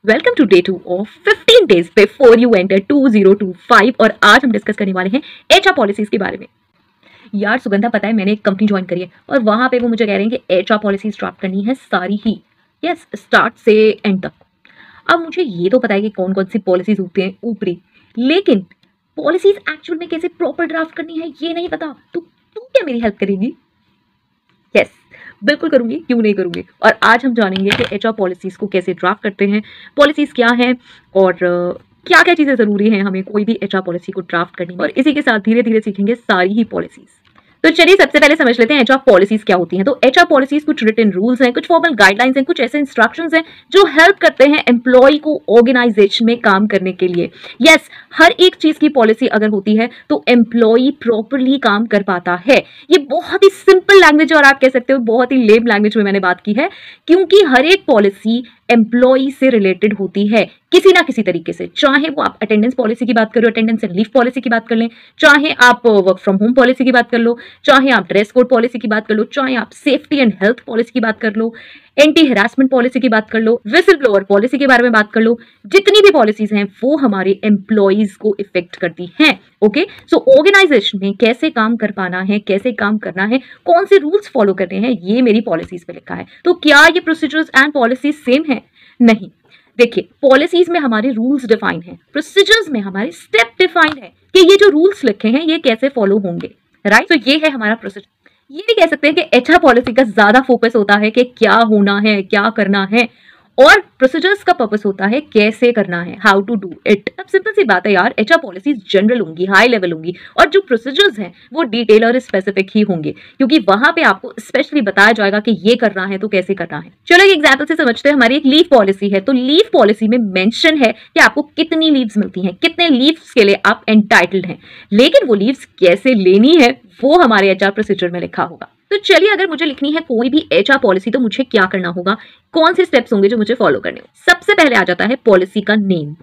Welcome to day 2 of 15 days before you enter 2025 और आज हम डिस्कस करने वाले हैं एचआर पॉलिसीज के बारे में। यार सुगंधा, पता है मैंने एक कंपनी ज्वाइन करी है और वहां पे वो मुझे कह रहे हैं कि एचआर पॉलिसीज ड्राफ्ट करनी है सारी ही, यस, स्टार्ट से एंड तक। अब मुझे ये तो पता है कि कौन कौन सी पॉलिसीज होती हैं ऊपरी, लेकिन पॉलिसीज एक्चुअल में कैसे प्रॉपर ड्राफ्ट करनी है ये नहीं पता। तो तू क्या मेरी हेल्प करेगी? यस, बिल्कुल करूंगी, क्यों नहीं करूंगी। और आज हम जानेंगे कि एचआर पॉलिसीज को कैसे ड्राफ्ट करते हैं, पॉलिसीज क्या हैं और क्या क्या चीजें जरूरी हैं हमें कोई भी एचआर पॉलिसी को ड्राफ्ट करनी है। और इसी के साथ धीरे धीरे सीखेंगे सारी ही पॉलिसीज। तो चलिए सबसे पहले समझ लेते हैं एचआर पॉलिसीज क्या होती हैं। तो एचआर पॉलिसीज कुछ रिटन रूल्स हैं, कुछ फॉर्मल गाइडलाइंस हैं, कुछ ऐसे इंस्ट्रक्शंस हैं जो हेल्प करते हैं एम्प्लॉय को ऑर्गेनाइजेशन में काम करने के लिए। यस, हर एक चीज की पॉलिसी अगर होती है तो एम्प्लॉय प्रॉपरली काम कर पाता है। ये बहुत ही सिंपल लैंग्वेज और आप कह सकते हो बहुत ही लेम लैंग्वेज में मैंने बात की है, क्योंकि हर एक पॉलिसी एम्प्लॉय से रिलेटेड होती है किसी ना किसी तरीके से। चाहे वो आप अटेंडेंस पॉलिसी की बात करो, अटेंडेंस एंड लीव पॉलिसी की बात कर लें, चाहे आप वर्क फ्रॉम होम पॉलिसी की बात कर लो, चाहे आप ड्रेस कोड पॉलिसी की बात कर लो, चाहे आप सेफ्टी एंड हेल्थ पॉलिसी की बात कर लो, एंटी हैरासमेंट पॉलिसी की बात कर लो, विसल ब्लोअर पॉलिसी के बारे में बात कर लो। जितनी भी पॉलिसीज हैं वो हमारे एम्प्लॉयज को इफेक्ट करती हैं। ओके, सो ऑर्गेनाइजेशन में कैसे काम कर पाना है, कैसे काम करना है, कौन से रूल्स फॉलो करने हैं, ये मेरी पॉलिसीज पे लिखा है। तो क्या ये प्रोसीजर्स एंड पॉलिसीज सेम है? नहीं। देखिए, पॉलिसीज में हमारे रूल्स डिफाइन हैं, प्रोसीजर्स में हमारे स्टेप डिफाइन है कि ये जो रूल्स लिखे हैं ये कैसे फॉलो होंगे। राइट, तो ये है हमारा प्रोसीजर। ये भी कह सकते हैं कि एचआर पॉलिसी का ज्यादा फोकस होता है कि क्या होना है, क्या करना है, और प्रोसीजर्स का पर्पस होता है कैसे करना है, हाउ टू डू इट। अब सिंपल सी बात है यार, एचआर पॉलिसीज जनरल होंगी, हाई लेवल होंगी, और जो प्रोसीजर्स हैं वो डिटेल और स्पेसिफिक ही होंगे, क्योंकि वहां पे आपको स्पेशली बताया जाएगा कि ये करना है तो कैसे करना है। चलो एक एग्जांपल से समझते हैं। हमारी एक लीव पॉलिसी है, तो लीव पॉलिसी में मेंशन है कि आपको कितनी लीव्स मिलती हैं, कितने लीव्स के लिए आप एंटाइटल्ड हैं, लेकिन वो लीव्स कैसे लेनी है वो हमारे एचआर प्रोसीजर में लिखा होगा। तो चलिए, अगर मुझे लिखनी है कोई भी एचआर पॉलिसी तो मुझे क्या करना होगा, कौन से स्टेप्स होंगे जो मुझे फॉलो करने होंगे। सबसे पहले आ जाता है पॉलिसी का नेम।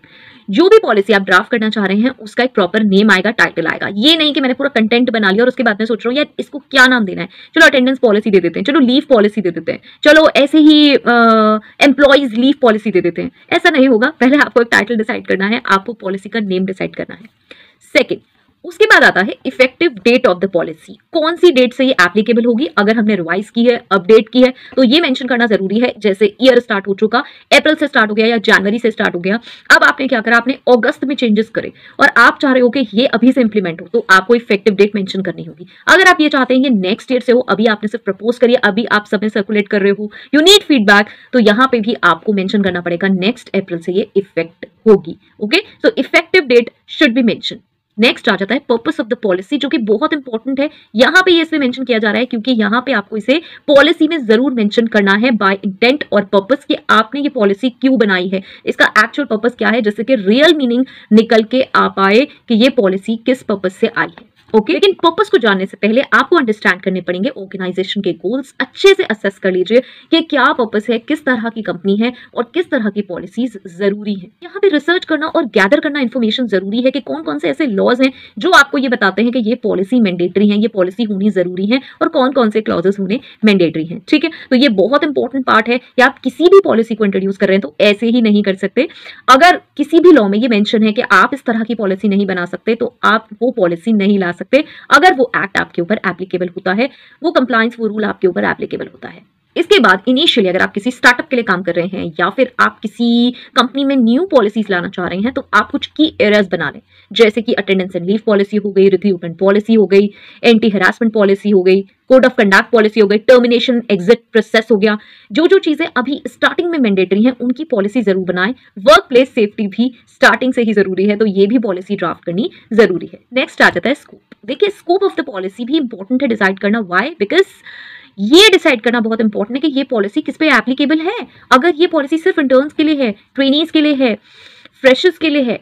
जो भी पॉलिसी आप ड्राफ्ट करना चाह रहे हैं उसका एक प्रॉपर नेम आएगा, टाइटल आएगा। ये नहीं कि मैंने पूरा कंटेंट बना लिया और उसके बाद में सोच रहा हूँ यार इसको क्या नाम देना है, चलो अटेंडेंस पॉलिसी दे देते हैं, चलो लीव पॉलिसी दे देते हैं, चलो ऐसे ही एम्प्लॉयज लीव पॉलिसी दे देते हैं। ऐसा नहीं होगा। पहले आपको एक टाइटल डिसाइड करना है, आपको पॉलिसी का नेम डिसाइड करना है। सेकेंड, उसके बाद आता है effective date of the policy. कौन सी डेट से ये एप्लीकेबल होगी, अगर हमने रिवाइज की है, अपडेट की है, तो ये मेंशन करना जरूरी है। जैसे ईयर स्टार्ट हो चुका, अप्रैल से स्टार्ट हो गया या जनवरी से स्टार्ट हो गया, अब आपने क्या करा, आपने अगस्त में चेंजेस करे और आप चाह रहे हो कि ये अभी से इंप्लीमेंट हो, तो आपको इफेक्टिव डेट मेंशन करनी होगी। अगर आप ये चाहते हैं कि नेक्स्ट ईयर से हो, अभी आपने सिर्फ प्रपोज करिए, अभी आप सब में सर्कुलेट कर रहे हो, यू नीड फीडबैक, तो यहाँ पे भी आपको मेंशन करना पड़ेगा नेक्स्ट अप्रैल से ये इफेक्ट होगी। Okay, so effective date should be mention. Next आ जाता है पर्पस ऑफ द पॉलिसी, जो कि बहुत इंपॉर्टेंट है। यहाँ पे ये इसलिए मेंशन किया जा रहा है क्योंकि यहाँ पे आपको इसे पॉलिसी में जरूर मेंशन करना है बाय इंटेंट और पर्पस, कि आपने ये पॉलिसी क्यों बनाई है, इसका एक्चुअल पर्पस क्या है, जिससे कि रियल मीनिंग निकल के आ पाए कि ये पॉलिसी किस पर्पस से आई है। ओके, लेकिन पर्पस को जानने से पहले आपको अंडरस्टैंड करने पड़ेंगे ऑर्गेनाइजेशन के गोल्स। अच्छे से असेस कर लीजिए कि क्या पर्पस है, किस तरह की कंपनी है और किस तरह की पॉलिसीज जरूरी है। यहाँ पे रिसर्च करना और गैदर करना इन्फॉर्मेशन जरूरी है कि कौन कौन से ऐसे लॉज हैं जो आपको ये बताते हैं कि ये पॉलिसी मैंडेटरी है, ये पॉलिसी होनी जरूरी है, और कौन कौन से क्लॉजेस होने मैंडेटरी हैं। ठीक है, तो ये बहुत इंपॉर्टेंट पार्ट है कि आप किसी भी पॉलिसी को इंट्रोड्यूस कर रहे हैं तो ऐसे ही नहीं कर सकते। अगर किसी भी लॉ में ये मेंशन है कि आप इस तरह की पॉलिसी नहीं बना सकते तो आप वो पॉलिसी नहीं ला सकते। अगर वो एक्ट आपके ऊपर एप्लीकेबल होता है, वो कंप्लायंस, वो रूल आपके ऊपर एप्लीकेबल होता है। इसके बाद इनिशियली अगर आप किसी स्टार्टअप के लिए काम कर रहे हैं या फिर आप किसी कंपनी में न्यू पॉलिसीज लाना चाह रहे हैं, तो आप कुछ की एरियाज बना लें, जैसे कि अटेंडेंस एंड लीव पॉलिसी हो गई, रिक्रूटमेंट पॉलिसी हो गई, एंटी हैरासमेंट पॉलिसी हो गई, कोड ऑफ कंडक्ट पॉलिसी हो गई, टर्मिनेशन एग्जिट प्रोसेस हो गया। जो जो चीजें अभी स्टार्टिंग में मैंडेटरी हैं उनकी पॉलिसी जरूर बनाएं। वर्क प्लेस सेफ्टी भी स्टार्टिंग से ही जरूरी है, तो ये भी पॉलिसी ड्राफ्ट करनी जरूरी है। नेक्स्ट आ जाता है स्कोप। देखिए, स्कोप ऑफ द पॉलिसी भी इंपॉर्टेंट है डिसाइड करना। व्हाई? बिकॉज ये डिसाइड करना बहुत इंपॉर्टेंट है कि ये पॉलिसी किस पे एप्लीकेबल है। अगर ये पॉलिसी सिर्फ इंटर्न्स के लिए है, ट्रेनीज के लिए है, फ्रेशर्स के लिए है,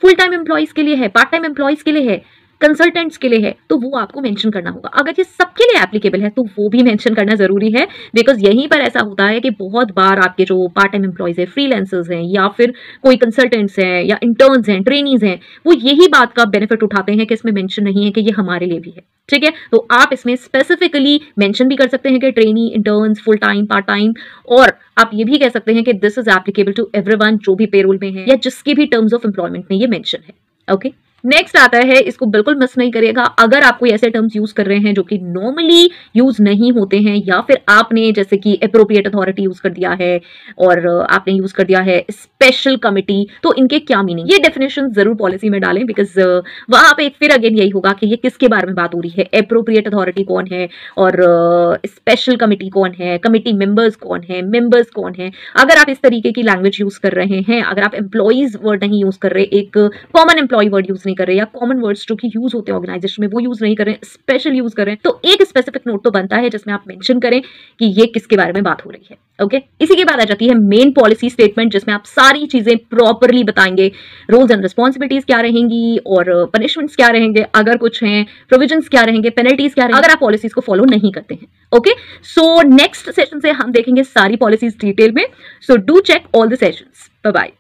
फुल टाइम एम्प्लॉइज के लिए है, पार्ट टाइम एम्प्लॉइज के लिए है, कंसल्टेंट्स के लिए है तो वो आपको मेंशन करना होगा। अगर ये सबके लिए एप्लीकेबल है तो वो भी मेंशन करना जरूरी है, बिकॉज यहीं पर ऐसा होता है कि बहुत बार आपके जो पार्ट टाइम एम्प्लॉयज है, फ्रीलांसर्स हैं या फिर कोई कंसल्टेंट्स हैं या इंटर्न्स हैं, ट्रेनीज हैं, वो यही बात का बेनिफिट उठाते हैं कि इसमें मेंशन नहीं है कि ये हमारे लिए भी है। ठीक है, तो आप इसमें स्पेसिफिकली मेंशन भी कर सकते हैं कि trainee, interns, full time, part time, और आप ये भी कह सकते हैं कि this is applicable to everyone जो भी पेरोल में है या जिसके भी टर्म्स ऑफ एम्प्लॉयमेंट में ये मेंशन है। ओके, नेक्स्ट आता है, इसको बिल्कुल मिस नहीं करिएगा, अगर आप कोई ऐसे टर्म्स यूज कर रहे हैं जो कि नॉर्मली यूज नहीं होते हैं, या फिर आपने जैसे कि एप्रोप्रिएट अथॉरिटी यूज कर दिया है और आपने यूज कर दिया है स्पेशल कमिटी, तो इनके क्या मीनिंग, ये डेफिनेशन जरूर पॉलिसी में डालें, बिकॉज वहां पे फिर अगेन यही होगा कि ये किसके बारे में बात हो रही है, एप्रोप्रिएट अथॉरिटी कौन है और स्पेशल कमिटी कौन है, कमिटी मेंबर्स कौन है, मेंबर्स कौन है। अगर आप इस तरीके की लैंग्वेज यूज कर रहे हैं, अगर आप एम्प्लॉइज वर्ड नहीं यूज कर रहे, एक कॉमन एम्प्लॉय वर्ड यूज नहीं कर रहे, या कॉमन वर्ड्स जो कि यूज होते हैं ऑर्गेनाइजेशन में वो यूज नहीं कर रहे, स्पेशल यूज कर रहे हैं, तो एक स्पेसिफिक नोट तो बनता है जिसमें आप मेंशन करें कि ये किसके बारे में बात हो रही है। ओके, इसी के बाद आ जाती है मेन पॉलिसी स्टेटमेंट, जिसमें आप सारी चीजें प्रॉपरली बताएंगे, रोल्स एंड रिस्पॉन्सिबिलिटीज क्या रहेंगी और पनिशमेंट्स क्या रहेंगे, अगर कुछ हैं प्रोविजंस क्या रहेंगे, पेनल्टीज क्या रहेंगे अगर आप पॉलिसीज को फॉलो नहीं करते हैं। ओके, सो नेक्स्ट सेशन से हम देखेंगे सारी पॉलिसीज डिटेल में, so do check all the sessions. Bye bye.